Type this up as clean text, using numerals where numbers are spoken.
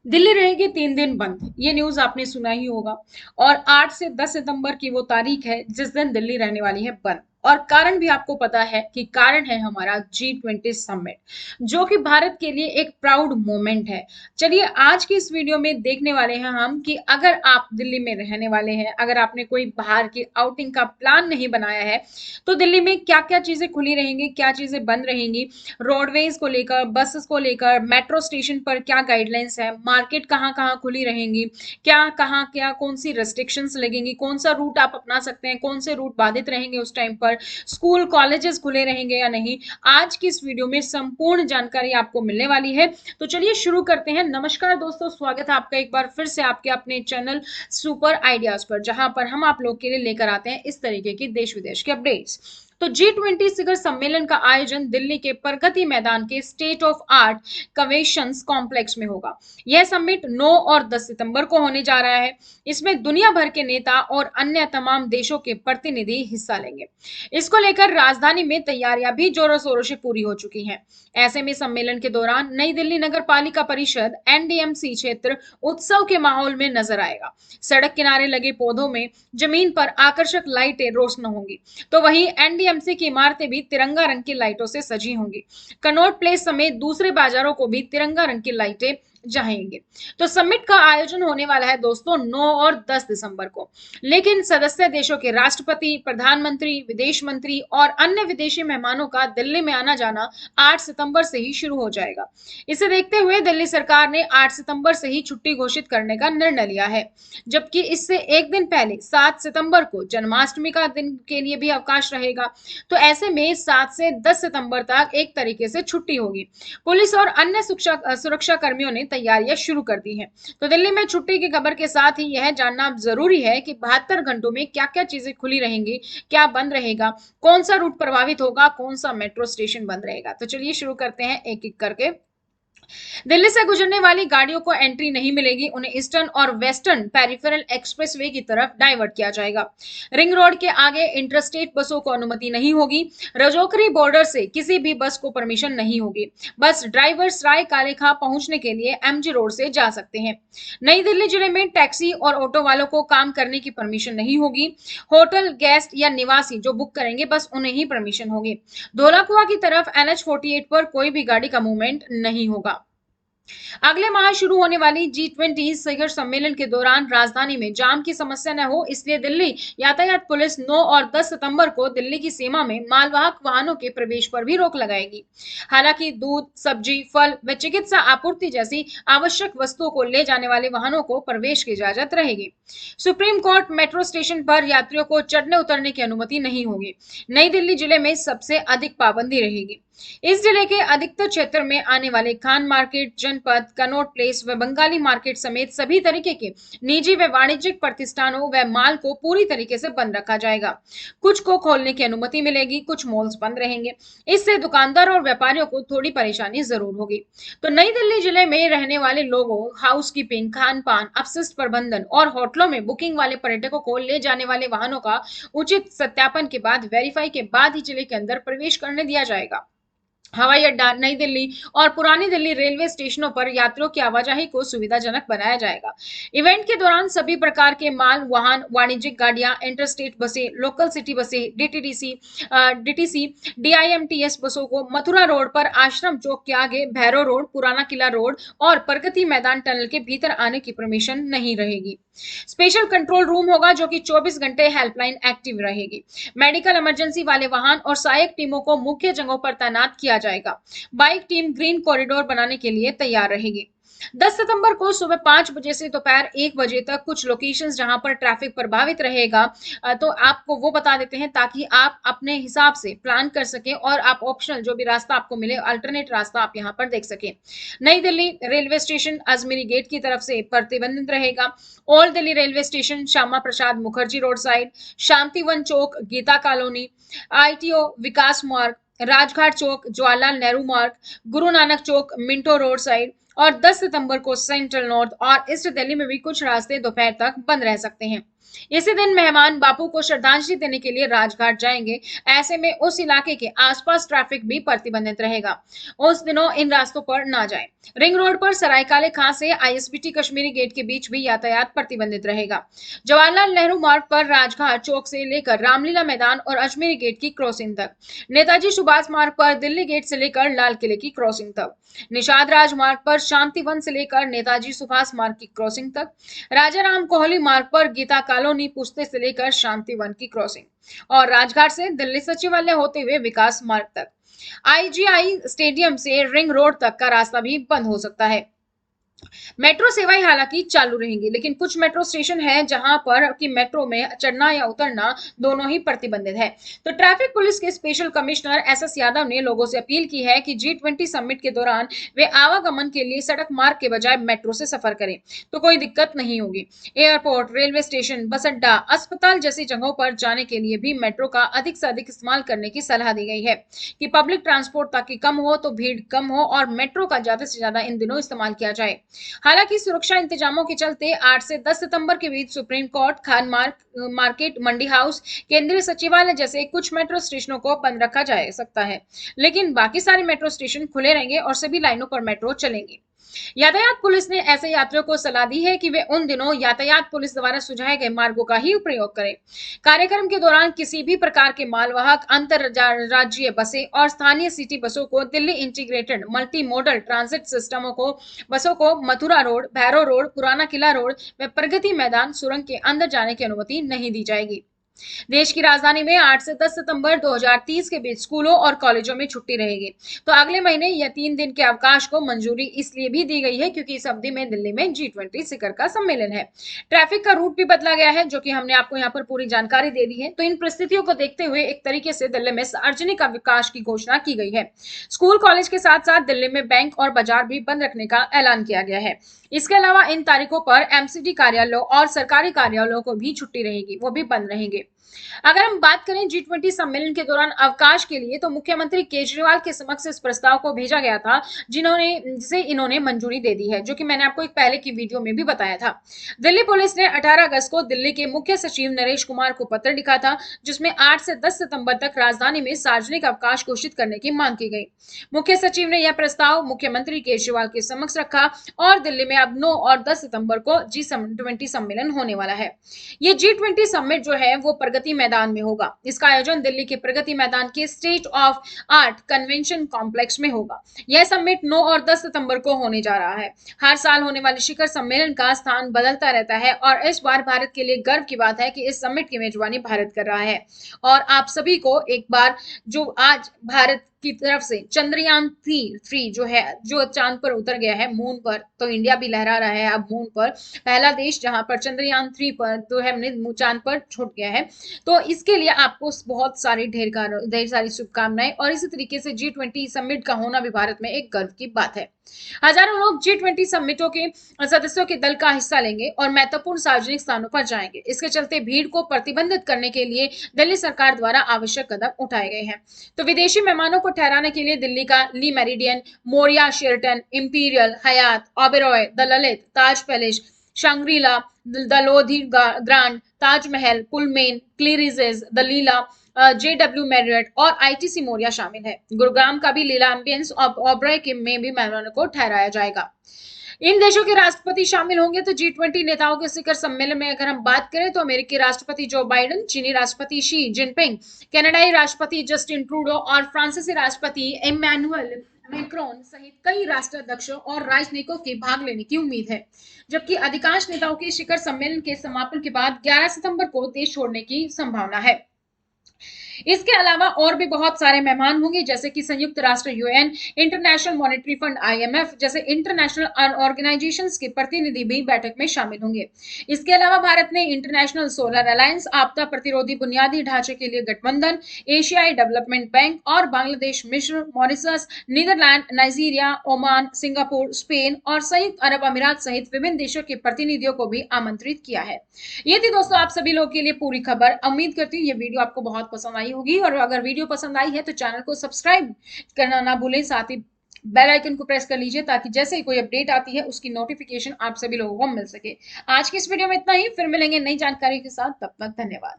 दिल्ली रहेगी 3 दिन बंद, ये न्यूज आपने सुना ही होगा। और 8 से 10 सितंबर की वो तारीख है जिस दिन दिल्ली रहने वाली है बंद। और कारण भी आपको पता है कि कारण है हमारा G20 समिट, जो कि भारत के लिए एक प्राउड मोमेंट है। चलिए आज की इस वीडियो में देखने वाले हैं हम कि अगर आप दिल्ली में रहने वाले हैं, अगर आपने कोई बाहर की आउटिंग का प्लान नहीं बनाया है, तो दिल्ली में क्या क्या चीजें खुली रहेंगी, क्या चीजें बंद रहेंगी, रोडवेज को लेकर, बसेस को लेकर, मेट्रो स्टेशन पर क्या गाइडलाइंस है, मार्केट कहाँ कहाँ खुली रहेंगी, क्या कहाँ क्या कौन सी रेस्ट्रिक्शंस लगेंगी, कौन सा रूट आप अपना सकते हैं, कौन से रूट बाधित रहेंगे उस टाइम पर, स्कूल कॉलेजेस खुले रहेंगे या नहीं, आज की इस वीडियो में संपूर्ण जानकारी आपको मिलने वाली है। तो चलिए शुरू करते हैं। नमस्कार दोस्तों, स्वागत है आपका एक बार फिर से आपके अपने चैनल सुपर आइडियाज पर, जहां पर हम आप लोग के लिए लेकर आते हैं इस तरीके की देश विदेश के अपडेट्स। तो G20 शिखर सम्मेलन का आयोजन दिल्ली के प्रगति मैदान के state of art convention complex में होगा। यह समिट 9 और 10 सितंबर को होने जा रहा है। इसमें दुनिया भर के नेता और अन्य तमाम देशों के प्रतिनिधि हिस्सा लेंगे। इसको लेकर राजधानी में तैयारियां भी जोरों शोरों से पूरी हो चुकी हैं। ऐसे में सम्मेलन के दौरान नई दिल्ली नगर पालिका परिषद NDMC क्षेत्र उत्सव के माहौल में नजर आएगा। सड़क किनारे लगे पौधों में जमीन पर आकर्षक लाइटें रोशन होंगी, तो वहीं NDMC की इमारतें भी तिरंगा रंग की लाइटों से सजी होंगी। कनॉट प्लेस समेत दूसरे बाजारों को भी तिरंगा रंग की लाइटें जहाएंगे। तो समिट का आयोजन होने वाला है दोस्तों 9 और 10 दिसंबर को। लेकिन सदस्य देशों के राष्ट्रपति, प्रधानमंत्री, विदेश मंत्री और अन्य विदेशी मेहमानों का दिल्ली में आना जाना 8 सितंबर से ही शुरू हो जाएगा। इसे देखते हुए दिल्ली सरकार ने 8 सितंबर से ही छुट्टी घोषित करने का निर्णय लिया है, जबकि इससे एक दिन पहले 7 सितंबर को जन्माष्टमी का दिन के लिए भी अवकाश रहेगा। तो ऐसे में 7 से 10 सितंबर तक एक तरीके से छुट्टी होगी। पुलिस और अन्य सुरक्षा कर्मियों ने तैयारियां शुरू कर दी हैं। तो दिल्ली में छुट्टी की खबर के साथ ही यह जानना जरूरी है कि 72 घंटों में क्या क्या चीजें खुली रहेंगी, क्या बंद रहेगा, कौन सा रूट प्रभावित होगा, कौन सा मेट्रो स्टेशन बंद रहेगा। तो चलिए शुरू करते हैं एक एक करके। दिल्ली से गुजरने वाली गाड़ियों को एंट्री नहीं मिलेगी, उन्हें ईस्टर्न और वेस्टर्न पेरिफेरल एक्सप्रेसवे की तरफ डाइवर्ट किया जाएगा। रिंग रोड के आगे इंटरस्टेट बसों को अनुमति नहीं होगी। रजौकरी बॉर्डर से किसी भी बस को परमिशन नहीं होगी। बस ड्राइवर्स राय कालेखा पहुंचने के लिए MG रोड से जा सकते हैं। नई दिल्ली जिले में टैक्सी और ऑटो वालों को काम करने की परमिशन नहीं होगी। होटल, गेस्ट या निवासी जो बुक करेंगे बस उन्हें ही परमिशन होगी। धौलाकुआ की तरफ NH48 पर कोई भी गाड़ी का मूवमेंट नहीं होगा। अगले माह शुरू होने वाली G20 शिखर सम्मेलन के दौरान राजधानी में जाम की समस्या न हो, इसलिए दिल्ली यातायात पुलिस 9 और 10 सितंबर को दिल्ली की सीमा में मालवाहक वाहनों के प्रवेश पर भी रोक लगाएगी। हालांकि दूध, सब्जी, फल व चिकित्सा आपूर्ति जैसी आवश्यक वस्तुओं को ले जाने वाले वाहनों को प्रवेश की इजाजत रहेगी। सुप्रीम कोर्ट मेट्रो स्टेशन पर यात्रियों को चढ़ने उतरने की अनुमति नहीं होगी। नई दिल्ली जिले में सबसे अधिक पाबंदी रहेगी। इस जिले के अधिकतर क्षेत्र में आने वाले खान मार्केट, जनपद, कनॉट प्लेस व बंगाली मार्केट समेत सभी तरीके के निजी व वाणिज्यिक प्रतिष्ठानों व माल को पूरी तरीके से बंद रखा जाएगा। कुछ को खोलने की अनुमति मिलेगी, कुछ मॉल्स बंद रहेंगे। इससे दुकानदार और व्यापारियों को थोड़ी परेशानी जरूर होगी। तो नई दिल्ली जिले में रहने वाले लोगों, हाउसकीपिंग, खान पान, अपशिष्ट प्रबंधन और होटलों में बुकिंग वाले पर्यटकों को ले जाने वाले वाहनों का उचित सत्यापन के बाद, वेरीफाई के बाद ही जिले के अंदर प्रवेश करने दिया जाएगा। हवाई अड्डा, नई दिल्ली और पुरानी दिल्ली रेलवे स्टेशनों पर यात्रियों की आवाजाही को सुविधाजनक बनाया जाएगा। इवेंट के दौरान सभी प्रकार के माल वाहन, वाणिज्यिक गाड़ियां, इंटरस्टेट बसें, लोकल सिटी बसें, DTC, DIMTS बसों को मथुरा रोड पर आश्रम चौक के आगे, भैरव रोड, पुराना किला रोड और प्रगति मैदान टनल के भीतर आने की परमिशन नहीं रहेगी। स्पेशल कंट्रोल रूम होगा जो कि 24 घंटे हेल्पलाइन एक्टिव रहेगी। मेडिकल इमरजेंसी वाले वाहन और सहायक टीमों को मुख्य जगहों पर तैनात किया जाएगा। बाइक टीम ग्रीन कॉरिडोर बनाने के लिए तैयार रहेगी। 10 सितंबर को सुबह 5 बजे से दोपहर 1 बजे तक कुछ लोकेशंस जहां पर ट्रैफिक प्रभावित रहेगा, तो आपको वो बता देते हैं ताकि आप अपने हिसाब से प्लान कर सकें और आप ऑप्शनल जो भी रास्ता आपको मिले, अल्टरनेट रास्ता आप यहां पर देख सकें। नई Delhi railway station Ajmeri gate की तरफ से प्रतिबंधित रहेगा। Old Delhi railway station Shyama Prasad Mukherjee road side, Shantivan chowk, Geeta colony, ITO Vikas Marg, Rajghat chowk, Jawaharlal Nehru Marg, Guru Nanak chowk, Minto road side और 10 सितंबर को सेंट्रल, नॉर्थ और ईस्ट दिल्ली में भी कुछ रास्ते दोपहर तक बंद रह सकते हैं। इसी दिन मेहमान बापू को श्रद्धांजलि देने के लिए राजघाट जाएंगे। ऐसे में उस इलाके के आसपास ट्रैफिक भी प्रतिबंधित रहेगा। उस दिनों इन रास्तों पर ना जाएं। रिंग रोड पर सरायकाले खां से आईएसबीटी कश्मीरी गेट के बीच भी यातायात प्रतिबंधित रहेगा। जवाहरलाल नेहरू मार्ग पर राजघाट चौक से लेकर रामलीला मैदान और अजमेरी गेट की क्रॉसिंग तक, नेताजी सुभाष मार्ग पर दिल्ली गेट से लेकर लाल किले की क्रॉसिंग तक, निषाद राजमार्ग पर शांतिवन से लेकर नेताजी सुभाष मार्ग की क्रॉसिंग तक, राजा राम कोहली मार्ग पर गीता कॉलोनी पुस्ते से लेकर शांतिवन की क्रॉसिंग और राजघाट से दिल्ली सचिवालय होते हुए विकास मार्ग तक। आईजीआई स्टेडियम से रिंग रोड तक का रास्ता भी बंद हो सकता है। मेट्रो सेवाएं हालांकि चालू रहेंगी, लेकिन कुछ मेट्रो स्टेशन है जहां पर कि मेट्रो में चढ़ना या उतरना दोनों ही प्रतिबंधित है। तो ट्रैफिक पुलिस के स्पेशल कमिश्नर एसएस यादव ने लोगों से अपील की है कि G20 समिट के दौरान वे आवागमन के लिए सड़क मार्ग के बजाय मेट्रो से सफर करें तो कोई दिक्कत नहीं होगी। एयरपोर्ट, रेलवे स्टेशन, बस अड्डा, अस्पताल जैसी जगहों पर जाने के लिए भी मेट्रो का अधिक से अधिक इस्तेमाल करने की सलाह दी गई है कि पब्लिक ट्रांसपोर्ट ताकि कम हो तो भीड़ कम हो और मेट्रो का ज्यादा से ज्यादा इन दिनों इस्तेमाल किया जाए। हालांकि सुरक्षा इंतजामों के चलते 8 से 10 सितंबर के बीच सुप्रीम कोर्ट, खान मार्केट, मंडी हाउस, केंद्रीय सचिवालय जैसे कुछ मेट्रो स्टेशनों को बंद रखा जा सकता है, लेकिन बाकी सारे मेट्रो स्टेशन खुले रहेंगे और सभी लाइनों पर मेट्रो चलेंगी। यातायात पुलिस ने ऐसे यात्रियों को सलाह दी है कि वे उन दिनों यातायात पुलिस द्वारा सुझाए गए मार्गों का ही प्रयोग करें। कार्यक्रम के दौरान किसी भी प्रकार के मालवाहक, अंतर राज्यीय बसें और स्थानीय सिटी बसों को Delhi integrated multi modal transit सिस्टमों को बसों को मथुरा रोड, भैरव रोड, पुराना किला रोड व प्रगति मैदान सुरंग के अंदर जाने की अनुमति नहीं दी जाएगी। देश की राजधानी में 8 से 10 सितंबर 2030 के बीच स्कूलों और कॉलेजों में छुट्टी रहेगी। तो अगले महीने या 3 दिन के अवकाश को मंजूरी इसलिए भी दी गई है क्योंकि इस अवधि में दिल्ली में G20 शिखर का सम्मेलन है। ट्रैफिक का रूट भी बदला गया है, जो कि हमने आपको यहाँ पर पूरी जानकारी दे दी है। तो इन परिस्थितियों को देखते हुए एक तरीके से दिल्ली में सार्वजनिक अवकाश की घोषणा की गई है। स्कूल कॉलेज के साथ साथ दिल्ली में बैंक और बाजार भी बंद रखने का ऐलान किया गया है। इसके अलावा इन तारीखों पर एमसीडी कार्यालयों और सरकारी कार्यालयों को भी छुट्टी रहेगी, वो भी बंद रहेंगे। अगर हम बात करें G20 सम्मेलन के दौरान अवकाश के लिए, तो मुख्यमंत्री केजरीवाल के समक्ष इस प्रस्ताव को भेजा गया था, जिसे इन्होंने मंजूरी दे दी है, जो कि मैंने आपको एक पहले की वीडियो में भी बताया था। दिल्ली पुलिस ने 18 अगस्त को दिल्ली के मुख्य सचिव नरेश कुमार को पत्र लिखा था, जिसमें 8 से 10 सितंबर तक राजधानी में सार्वजनिक अवकाश घोषित करने की मांग की गई। मुख्य सचिव ने यह प्रस्ताव मुख्यमंत्री केजरीवाल के समक्ष रखा और दिल्ली में अब 9 और 10 सितंबर को G20 सम्मेलन होने वाला है। ये G20 समिट जो है वो प्रगति मैदान में होगा। इसका आयोजन दिल्ली के प्रगति मैदान के state of art convention complex में होगा। यह समिट 9 और 10 सितंबर को होने जा रहा है। हर साल होने वाले शिखर सम्मेलन का स्थान बदलता रहता है और इस बार भारत के लिए गर्व की बात है कि इस समिट की मेजबानी भारत कर रहा है। और आप सभी को एक बार जो आज भारत की तरफ से चंद्रयान 3 जो है, जो चांद पर उतर गया है, मून पर, तो इंडिया भी लहरा रहा है अब मून पर, पहला देश जहां पर चंद्रयान 3 पर तो हमने चांद पर छूट गया है। तो इसके लिए आपको बहुत सारी ढेर सारी शुभकामनाएं और इसी तरीके से G20 समिट का होना भी भारत में एक गर्व की बात है। हजारों लोग G20 समिटों के सदस्यों के दल का हिस्सा लेंगे और महत्वपूर्ण सार्वजनिक स्थानों पर जाएंगे। इसके चलते भीड़ को प्रतिबंधित करने के लिए दिल्ली सरकार द्वारा आवश्यक कदम उठाए गए हैं। तो विदेशी मेहमानों को ठहराने के लिए दिल्ली का le Meridien, Maurya, Sheraton, Imperial, Hyatt, Oberoi, the Lalit, Taj palace, Shangri-La, the Lodhi grand, Taj Mahal, Pullman, Claridges, the Leela, JW Marriott और ITC मोरिया शामिल है। गुरुग्राम का भी लीला एम्बियंस ओबराय के में भी मेहमानों को ठहराया जाएगा। इन देशों के राष्ट्रपति शामिल होंगे। तो G20 नेताओं के शिखर सम्मेलन में अगर हम बात करें तो अमेरिकी राष्ट्रपति जो बाइडेन, चीनी राष्ट्रपति शी जिनपिंग, कनाडाई राष्ट्रपति जस्टिन ट्रूडो और फ्रांसीसी राष्ट्रपति इमैनुअल मैक्रोन सहित कई राष्ट्राध्यक्षों और राजनयिकों के भाग लेने की उम्मीद है। जबकि अधिकांश नेताओं के शिखर सम्मेलन के समापन के बाद 11 सितंबर को देश छोड़ने की संभावना है। इसके अलावा और भी बहुत सारे मेहमान होंगे, जैसे कि संयुक्त राष्ट्र UN, international monetary fund IMF जैसे इंटरनेशनल ऑर्गेनाइजेशंस के प्रतिनिधि भी बैठक में शामिल होंगे। इसके अलावा भारत ने इंटरनेशनल सोलर अलायंस, आपदा प्रतिरोधी बुनियादी ढांचे के लिए गठबंधन, एशियाई डेवलपमेंट बैंक और बांग्लादेश, मिस्र, Mauritius, Netherlands, Nigeria, Oman, Singapore, Spain और संयुक्त अरब अमीरात सहित विभिन्न देशों के प्रतिनिधियों को भी आमंत्रित किया है। ये थी दोस्तों आप सभी लोगों के लिए पूरी खबर। उम्मीद करती हूँ ये वीडियो आपको बहुत पसंद आई होगी और अगर वीडियो पसंद आई है तो चैनल को सब्सक्राइब करना ना भूलें, साथ ही बेल आइकन को प्रेस कर लीजिए ताकि जैसे ही कोई अपडेट आती है उसकी नोटिफिकेशन आप सभी लोगों को मिल सके। आज की इस वीडियो में इतना ही, फिर मिलेंगे नई जानकारी के साथ, तब तक धन्यवाद।